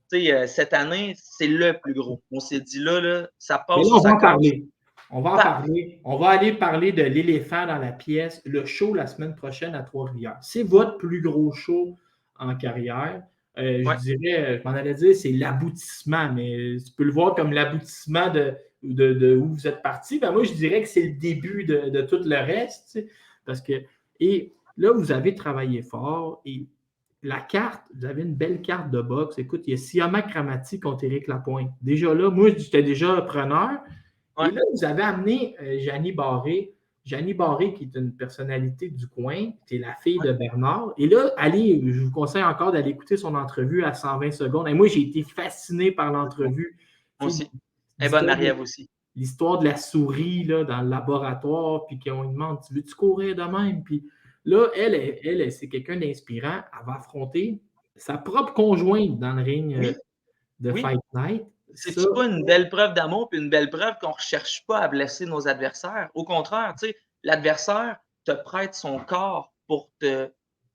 sais, cette année, c'est le plus gros. On s'est dit là, ça passe. Mais là, on va en parler. On va en parler. On va aller parler de l'éléphant dans la pièce, le show la semaine prochaine à Trois-Rivières. C'est votre plus gros show en carrière. Je dirais, je m'en allais dire, c'est l'aboutissement, mais tu peux le voir comme l'aboutissement de où vous êtes parti. Ben moi, je dirais que c'est le début de tout le reste. Tu sais, parce que, et là, vous avez travaillé fort et la carte, vous avez une belle carte de boxe. Écoute, il y a Siamak Ramati contre Éric Lapointe. Déjà là, moi, j'étais déjà preneur. Et là, vous avez amené Janie Barré. Janie Barré, qui est une personnalité du coin, c'est la fille de Bernard. Et là, je vous conseille encore d'aller écouter son entrevue à 120 secondes. Et moi, j'ai été fasciné par l'entrevue. Moi aussi. Et bonne Marie-Ève aussi. L'histoire de la souris là, dans le laboratoire, puis qu'on lui demande, tu veux-tu courir de même? Puis là, elle c'est quelqu'un d'inspirant. Elle va affronter sa propre conjointe dans le ring de Fight Night. C'est pas une belle preuve d'amour puis une belle preuve qu'on ne recherche pas à blesser nos adversaires. Au contraire, tu sais, l'adversaire te prête son corps pour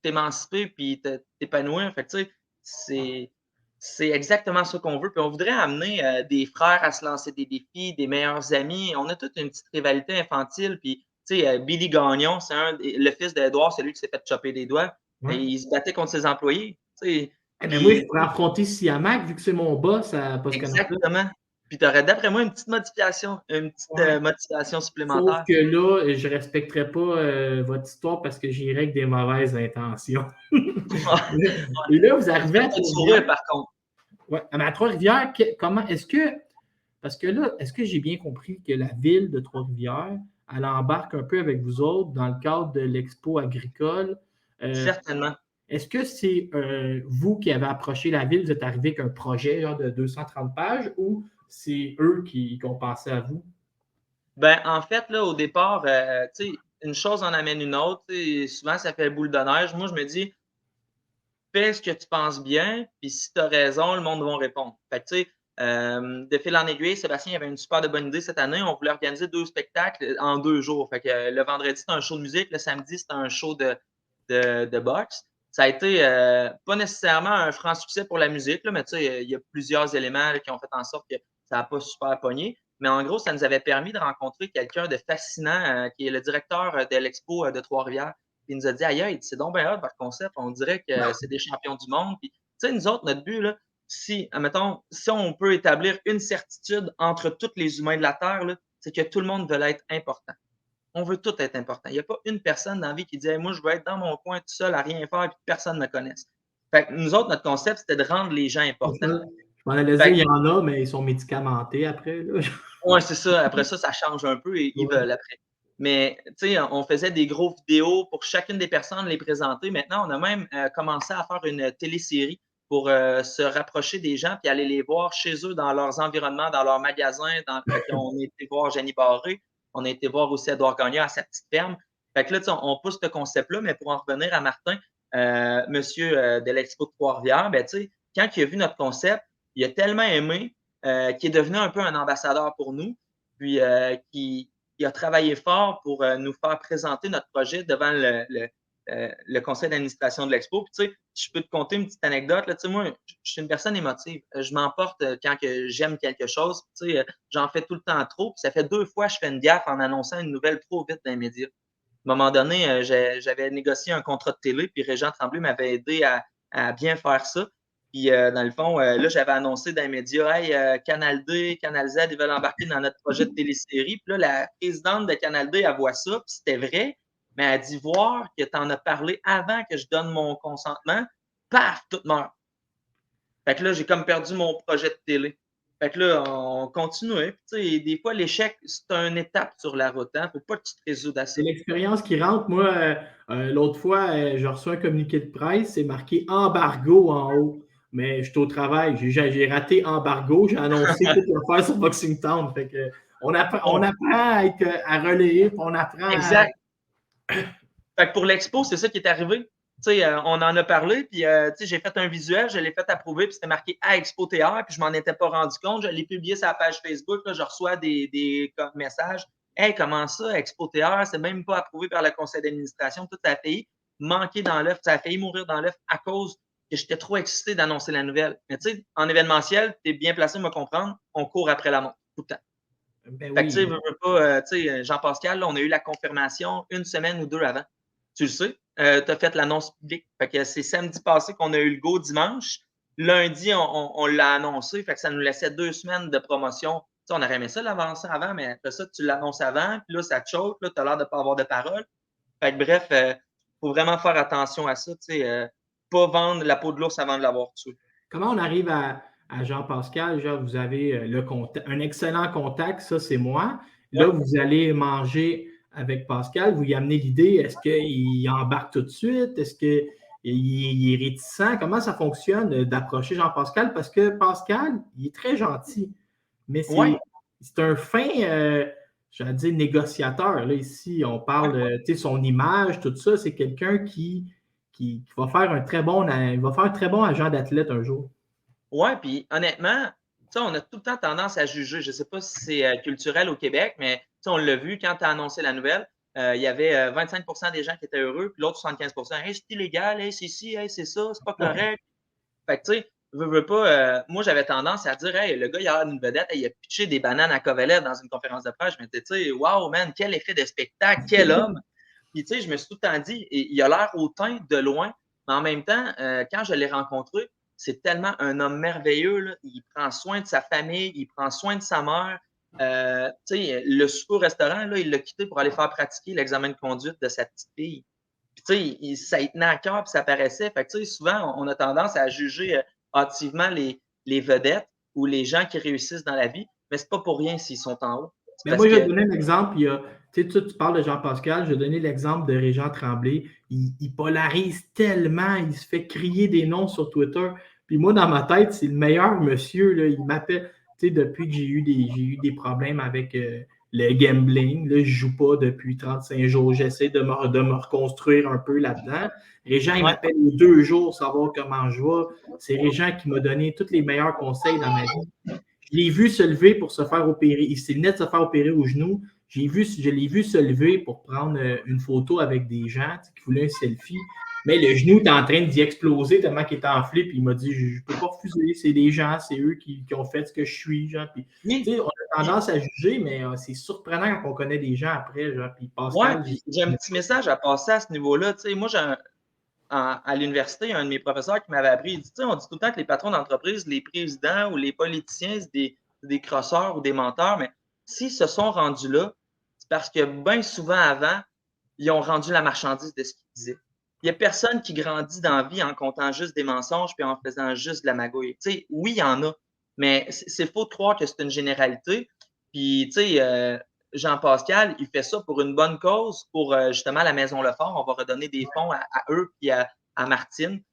t'émanciper puis t'épanouir. Fait que, tu sais, c'est exactement ça qu'on veut. Puis on voudrait amener des frères à se lancer des défis, des meilleurs amis. On a toute une petite rivalité infantile. Puis, tu sais, Billy Gagnon, c'est le fils d'Edouard, celui qui s'est fait chopper des doigts. Et il se battait contre ses employés. Tu sais. Mais moi, je pourrais affronter Siamak, vu que c'est mon boss à Post Canada. Exactement. Puis tu aurais, d'après moi, une petite motivation supplémentaire. Sauf que là, je ne respecterais pas votre histoire parce que j'irais avec des mauvaises intentions. Et là, vous arrivez à Trois-Rivières, par contre. Ouais, mais à Trois-Rivières, comment est-ce que. Parce que là, est-ce que j'ai bien compris que la ville de Trois-Rivières, elle embarque un peu avec vous autres dans le cadre de l'expo agricole. Certainement. Est-ce que c'est vous qui avez approché la ville, vous êtes arrivé avec un projet genre, de 230 pages ou c'est eux qui ont pensé à vous? Ben, en fait, là, au départ, tu sais, une chose en amène une autre. Souvent, ça fait boule de neige. Moi, je me dis, fais ce que tu penses bien, puis si tu as raison, le monde va répondre. Fait que, tu sais, de fil en aiguille, Sébastien avait une super de bonne idée cette année. On voulait organiser 2 spectacles en 2 jours. Fait que le vendredi, c'était un show de musique. Le samedi, c'était un show de boxe. Ça a été pas nécessairement un franc succès pour la musique, là, mais tu sais, il y a plusieurs éléments là, qui ont fait en sorte que ça n'a pas super pogné. Mais en gros, ça nous avait permis de rencontrer quelqu'un de fascinant qui est le directeur de l'expo de Trois-Rivières. Puis il nous a dit aïe, c'est donc bien hot votre concept. On dirait que c'est des champions du monde. Puis, tu sais, nous autres, notre but, là, si, admettons, si on peut établir une certitude entre tous les humains de la Terre, c'est que tout le monde veut être important. On veut tout être important. Il n'y a pas une personne dans la vie qui dit hey, moi, je veux être dans mon coin tout seul à rien faire et que personne ne me connaisse. Fait que nous autres, notre concept, c'était de rendre les gens importants. Je m'en allais dire, Fait il y en a, mais ils sont médicamentés après. Là. ouais, c'est ça. Après ça, ça change un peu et ils Ouais. veulent après. Mais, tu sais, on faisait des gros vidéos pour chacune des personnes, les présenter. Maintenant, on a même commencé à faire une télésérie pour se rapprocher des gens puis aller les voir chez eux, dans leurs environnements, dans leurs magasins. Fait qu'on a été voir Jenny Barré. On a été voir aussi Edouard Gagnon à sa petite ferme. Fait que là, on pousse ce concept-là, mais pour en revenir à Martin, monsieur de l'Expo de Trois-Rivières, ben, tu sais, quand il a vu notre concept, il a tellement aimé qui est devenu un peu un ambassadeur pour nous, puis qui a travaillé fort pour nous faire présenter notre projet devant le conseil d'administration de l'Expo. Puis, tu sais, je peux te conter une petite anecdote. Là, tu sais, moi, je suis une personne émotive. Je m'emporte quand que j'aime quelque chose. Tu sais, j'en fais tout le temps trop. Puis ça fait 2 fois que je fais une gaffe en annonçant une nouvelle trop vite dans les médias. À un moment donné, j'avais négocié un contrat de télé, puis Régent Tremblay m'avait aidé à bien faire ça. Puis, dans le fond, là, j'avais annoncé dans les médias, hey, Canal D, Canal Z, ils veulent embarquer dans notre projet de télésérie. Puis là, la présidente de Canal D, elle voit ça, puis c'était vrai, mais elle dit voir que tu en as parlé avant que je donne mon consentement, paf, tout meurt. Fait que là, j'ai comme perdu mon projet de télé. Fait que là, on continuait. Puis, tu sais, des fois, l'échec, c'est une étape sur la route. Hein? Faut pas que tu te résoudre à C'est ça. l'expérience qui rentre. Moi, l'autre fois, je reçois un communiqué de presse, c'est marqué embargo en haut. Mais je suis au travail. J'ai raté embargo. J'ai annoncé toute l'affaire sur Boxing Town. Fait que, on apprend à relayer, puis on apprend à. Exact. Fait que pour l'expo, c'est ça qui est arrivé. On en a parlé, puis j'ai fait un visuel, je l'ai fait approuver, puis c'était marqué à Expo TR, puis je m'en étais pas rendu compte. Je l'ai publié sur la page Facebook, là, je reçois des messages. Hey, comment ça, Expo TR, c'est même pas approuvé par le conseil d'administration, tout a failli manquer dans l'œuf, ça a failli mourir dans l'œuf à cause que j'étais trop excité d'annoncer la nouvelle. Mais tu sais, en événementiel, tu es bien placé de me comprendre, on court après la montre, tout le temps. Ben Fait que, oui. tu sais, Jean-Pascal, là, on a eu la confirmation 1 semaine ou 2 avant. Tu le sais, tu as fait l'annonce publique. Fait que c'est samedi passé qu'on a eu le go dimanche. Lundi, on l'a annoncé. Fait que ça nous laissait 2 semaines de promotion. Tu sais, on aurait aimé ça l'avancer avant, mais après ça, tu l'annonces avant, puis là, ça te choque, là, tu as l'air de ne pas avoir de parole. Fait que bref, faut vraiment faire attention à ça, tu sais, pas vendre la peau de l'ours avant de l'avoir tué. Comment on arrive à Jean-Pascal? Genre, vous avez un excellent contact, ça, c'est moi. Là, Ouais. vous allez manger avec Pascal, vous y amenez l'idée, est-ce qu'il embarque tout de suite? Est-ce qu'il est réticent? Comment ça fonctionne d'approcher Jean-Pascal? Parce que Pascal, il est très gentil, mais Ouais, c'est un fin, j'allais dire, négociateur. Là, ici, on ouais. parle, tu sais, son image, tout ça, c'est quelqu'un qui va faire il va faire un très bon agent d'athlète un jour. Ouais, puis honnêtement, tu sais, on a tout le temps tendance à juger. Je ne sais pas si c'est culturel au Québec, mais tu sais, on l'a vu quand tu as annoncé la nouvelle. Il y avait 25 des gens qui étaient heureux, puis l'autre 75 hey, c'est illégal, hey, c'est ci, hey, c'est ça, c'est pas correct. Fait que, tu sais, veux pas, moi, j'avais tendance à dire, hey, le gars, il a une vedette, hey, il a pitché des bananes à Kovalev dans une conférence de presse. Je m'étais dit, wow, man, quel effet de spectacle, quel homme. Puis, tu sais, je me suis tout le temps dit, il a l'air hautain de loin, mais en même temps, quand je l'ai rencontré, c'est tellement un homme merveilleux. Là. Il prend soin de sa famille, il prend soin de sa mère. Tu sais, le souper au restaurant, là, il l'a quitté pour aller faire pratiquer l'examen de conduite de sa petite fille. Puis, tu sais, ça y tenait à cœur, puis ça paraissait. Fait que, tu sais, souvent, on a tendance à juger hâtivement les vedettes ou les gens qui réussissent dans la vie, mais c'est pas pour rien s'ils sont en haut. C'est Mais parce moi, je vais que, te donner un exemple. Tu sais, tu parles de Jean-Pascal, je vais donner l'exemple de Régent Tremblay. Il polarise tellement, il se fait crier des noms sur Twitter. Puis moi, dans ma tête, c'est le meilleur monsieur. Là, il m'appelle, tu sais, depuis que j'ai eu des problèmes avec le gambling. Là, je ne joue pas depuis 35 jours. J'essaie de me reconstruire un peu là-dedans. Régent, il Ouais. m'appelle aux 2 jours, savoir comment je vais. C'est Régent qui m'a donné tous les meilleurs conseils dans ma vie. Je l'ai vu se lever pour se faire opérer. Il s'est venu de se faire opérer au genou. Je l'ai vu se lever pour prendre une photo avec des gens qui voulaient un selfie. Mais le genou était en train d'y exploser tellement qu'il était enflé. Puis il m'a dit, je ne peux pas refuser. C'est des gens, c'est eux qui ont fait ce que je suis. Genre. Puis, on a tendance à juger, mais c'est surprenant quand on connaît des gens après. Genre. Puis Pascal, puis j'ai un petit message à passer à ce niveau-là. Moi, à l'université, il y a un de mes professeurs qui m'avait appris, il dit, on dit tout le temps que les patrons d'entreprise, les présidents ou les politiciens, c'est des crosseurs ou des menteurs, mais s'ils se sont rendus là, c'est parce que bien souvent avant, ils ont rendu la marchandise de ce qu'ils disaient. Il n'y a personne qui grandit dans la vie en comptant juste des mensonges puis en faisant juste de la magouille. Oui, il y en a, mais c'est faux de croire que c'est une généralité. Puis, Jean-Pascal, il fait ça pour une bonne cause, pour justement la Maison Lefort. On va redonner des fonds à eux et à Martine,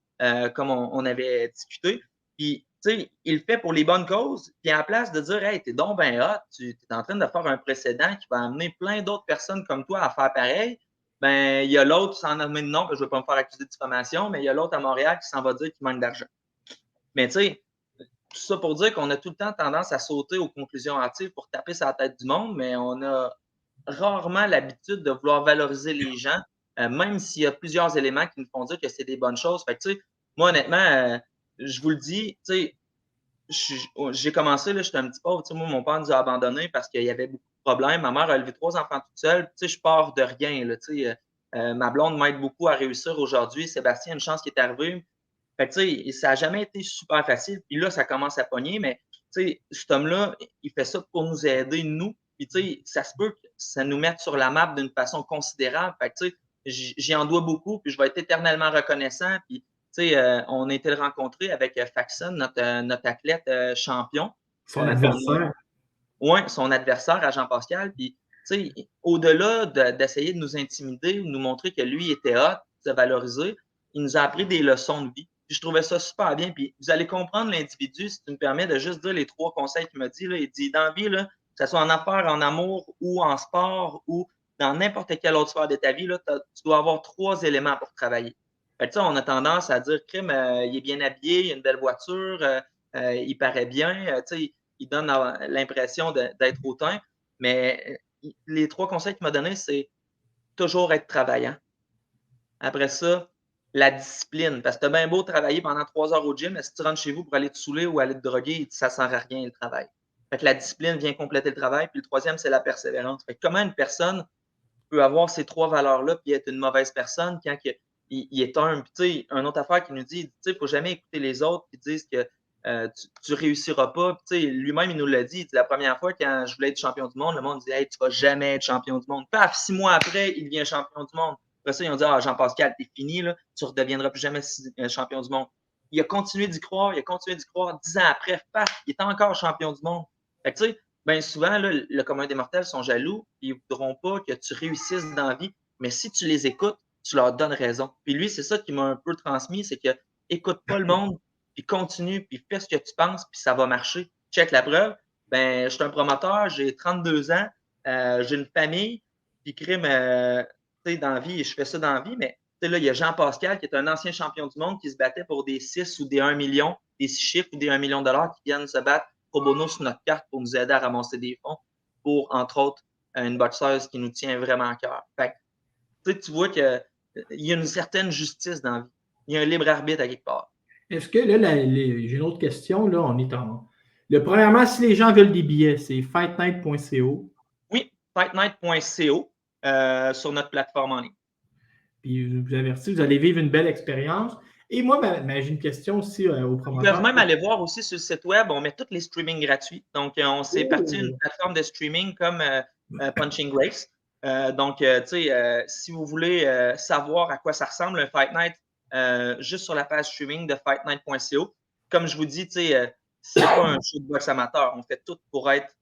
comme on avait discuté. Puis, il le fait pour les bonnes causes. Puis, en place de dire, hey, t'es donc ben hot, tu es en train de faire un précédent qui va amener plein d'autres personnes comme toi à faire pareil. Ben, il y a l'autre, sans nommer de nom, je ne vais pas me faire accuser de diffamation, mais il y a l'autre à Montréal qui s'en va dire qu'il manque d'argent. Mais tu sais, tout ça pour dire qu'on a tout le temps tendance à sauter aux conclusions hâtives pour taper sur la tête du monde, mais on a rarement l'habitude de vouloir valoriser les gens, même s'il y a plusieurs éléments qui nous font dire que c'est des bonnes choses. Fait que, moi, honnêtement, je vous le dis, j'ai commencé, là, j'étais un petit pauvre. Moi, mon père nous a abandonnés parce qu'il y avait beaucoup de problèmes. Ma mère a élevé 3 enfants toute seule. Je pars de rien. Là, ma blonde m'aide beaucoup à réussir aujourd'hui. Sébastien, une chance qui est arrivée. Fait que, ça n'a jamais été super facile. Puis là, ça commence à pogner, mais cet homme-là, il fait ça pour nous aider, nous. Puis ça se peut que ça nous mette sur la map d'une façon considérable. Fait que, j'y en dois beaucoup, puis je vais être éternellement reconnaissant. Puis, on a été le rencontrer avec Faxon, notre athlète champion. Son adversaire. Oui, son adversaire à Jean-Pascal. Puis, au-delà d'essayer de nous intimider ou de nous montrer que lui était hot, se valoriser, il nous a appris des leçons de vie. Puis je trouvais ça super bien. Puis vous allez comprendre l'individu si tu me permets de juste dire les 3 conseils qu'il m'a dit. Là. Il dit, dans la vie, là, que ce soit en affaires, en amour ou en sport ou dans n'importe quelle autre sphère de ta vie, là, tu dois avoir 3 éléments pour travailler. Fait que, on a tendance à dire, crime, il est bien habillé, il a une belle voiture, il paraît bien, il donne l'impression d'être hautain. Mais les 3 conseils qu'il m'a donnés, c'est toujours être travaillant. Après ça, la discipline. Parce que tu as bien beau travailler pendant 3 heures au gym, mais si tu rentres chez vous pour aller te saouler ou aller te droguer, ça ne sert à rien le travail. Fait que la discipline vient compléter le travail. Puis le 3e, c'est la persévérance. Fait que comment une personne peut avoir ces 3 valeurs-là puis être une mauvaise personne quand il est humble. Puis, une autre affaire qui nous dit, il ne faut jamais écouter les autres qui disent que tu ne réussiras pas. Lui-même, il nous l'a dit. La première fois, quand je voulais être champion du monde, le monde disait, hey, tu ne vas jamais être champion du monde. Paf, 6 mois après, il devient champion du monde. Après ça, ils ont dit, Jean-Pascal, t'es fini, là, tu ne redeviendras plus jamais champion du monde. Il a continué d'y croire, 10 ans après, paf, il est encore champion du monde. Fait que, bien souvent, là, le commun des mortels sont jaloux, ils ne voudront pas que tu réussisses dans la vie, mais si tu les écoutes, tu leur donnes raison. Puis lui, c'est ça qui m'a un peu transmis, c'est que écoute pas le monde, puis continue, puis fais ce que tu penses, puis ça va marcher. Check la preuve. Ben, je suis un promoteur, j'ai 32 ans, j'ai une famille, puis crime, dans la vie, je fais ça dans la vie, mais là, il y a Jean-Pascal qui est un ancien champion du monde qui se battait pour des 6 ou des 1 million, des 6 chiffres ou des 1 million de dollars qui viennent se battre pro bono sur notre carte pour nous aider à ramasser des fonds pour, entre autres, une boxeuse qui nous tient vraiment à cœur. Fait que, tu vois qu'il y a une certaine justice dans la vie. Il y a un libre arbitre à quelque part. Est-ce que là, j'ai une autre question. Là, on est en. Premièrement, si les gens veulent des billets, c'est fightnight.co. Oui, fightnight.co sur notre plateforme en ligne. Puis je vous avertis, vous allez vivre une belle expérience. Et moi, j'ai une question aussi aux promoteurs. Ils peuvent même aller voir aussi sur le site web, on met tous les streamings gratuits. Donc, on s'est parti d'une plateforme de streaming comme Punching Grace. Donc, si vous voulez savoir à quoi ça ressemble un Fight Night, juste sur la page streaming de fightnight.co. Comme je vous dis, c'est pas un show de boxe amateur. On fait tout pour être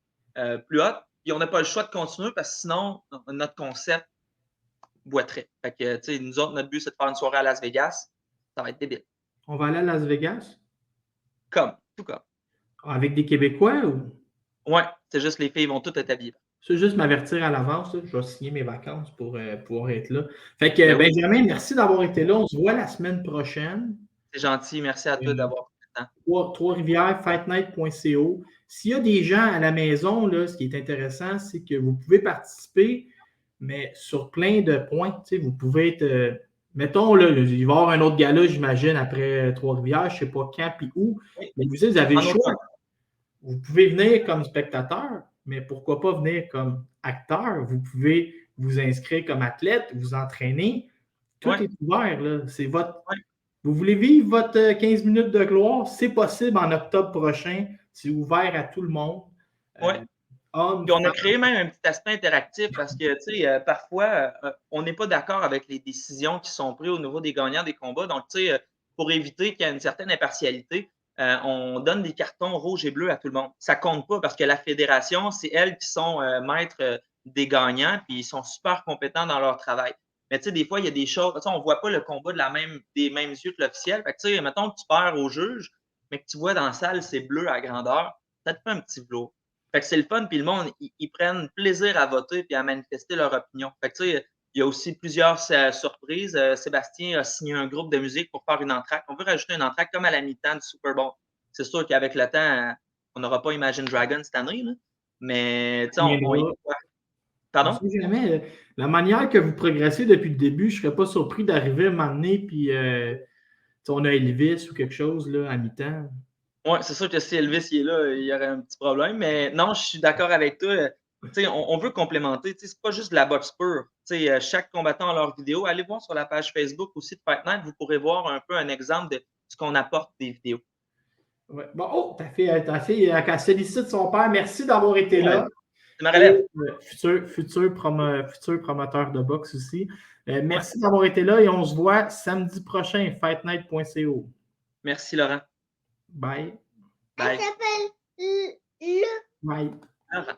plus hot. Puis on n'a pas le choix de continuer parce que sinon, notre concept boiterait. Fait que, tu sais, nous autres, notre but, c'est de faire une soirée à Las Vegas. Ça va être débile. On va aller à Las Vegas? Tout comme. Avec des Québécois ou? Ouais, c'est juste les filles vont toutes être habillées. C'est juste m'avertir à l'avance. Je vais signer mes vacances pour pouvoir être là. Fait que, Ben oui, Benjamin, merci d'avoir été là. On se voit la semaine prochaine. c'est gentil. Merci à toi d'avoir pris le temps. Trois-Rivières, fightnight.co. S'il y a des gens à la maison, là, ce qui est intéressant, c'est que vous pouvez participer, mais sur plein de points. Vous pouvez être. Mettons, là, il va y avoir un autre gala, j'imagine, après Trois-Rivières, je ne sais pas quand puis où. Oui. Mais vous avez le choix. Vous pouvez venir comme spectateur, mais pourquoi pas venir comme acteur? Vous pouvez vous inscrire comme athlète, vous entraîner. Tout est ouvert. Là. C'est votre. Vous voulez vivre votre 15 minutes de gloire? C'est possible en octobre prochain. C'est ouvert à tout le monde. Oui. Puis on a créé même un petit aspect interactif parce que, tu sais, parfois, on n'est pas d'accord avec les décisions qui sont prises au niveau des gagnants des combats. Donc, tu sais, pour éviter qu'il y ait une certaine impartialité, on donne des cartons rouges et bleus à tout le monde. Ça compte pas parce que la fédération, c'est elles qui sont maîtres des gagnants, puis ils sont super compétents dans leur travail. Mais tu sais, des fois, il y a des choses, tu sais, on voit pas le combat des mêmes yeux que l'officiel. Fait que, tu sais, mettons que tu perds au juge, mais que tu vois dans la salle, c'est bleu à grandeur, ça te fait un petit velours. Fait que c'est le fun, puis le monde, ils prennent plaisir à voter puis à manifester leur opinion. Fait que, tu sais, il y a aussi plusieurs surprises. Sébastien a signé un groupe de musique pour faire une entracte. On veut rajouter une entracte comme à la mi-temps du Super Bowl. C'est sûr qu'avec le temps, on n'aura pas Imagine Dragon cette année, là. Mais, tu sais, on y croit. Pardon? On sait jamais. La manière que vous progressez depuis le début, je ne serais pas surpris d'arriver à m'emmener, puis on a Elvis ou quelque chose là, à mi-temps. Oui, c'est sûr que si Elvis il est là, il y aurait un petit problème. Mais non, je suis d'accord avec toi. On veut complémenter. C'est pas juste de la boxe pure. Chaque combattant a leur vidéo. Allez voir sur la page Facebook aussi de Fight Night, vous pourrez voir un peu un exemple de ce qu'on apporte des vidéos. Ouais. Bon, oh, ta fille, elle sollicite son père. Merci d'avoir été là. C'est ma relève. Futur promoteur de boxe aussi. Merci d'avoir été là et on se voit samedi prochain, fightnight.co. Merci, Laurent. Bye. Bye. Elle s'appelle le. Bye. Laurent.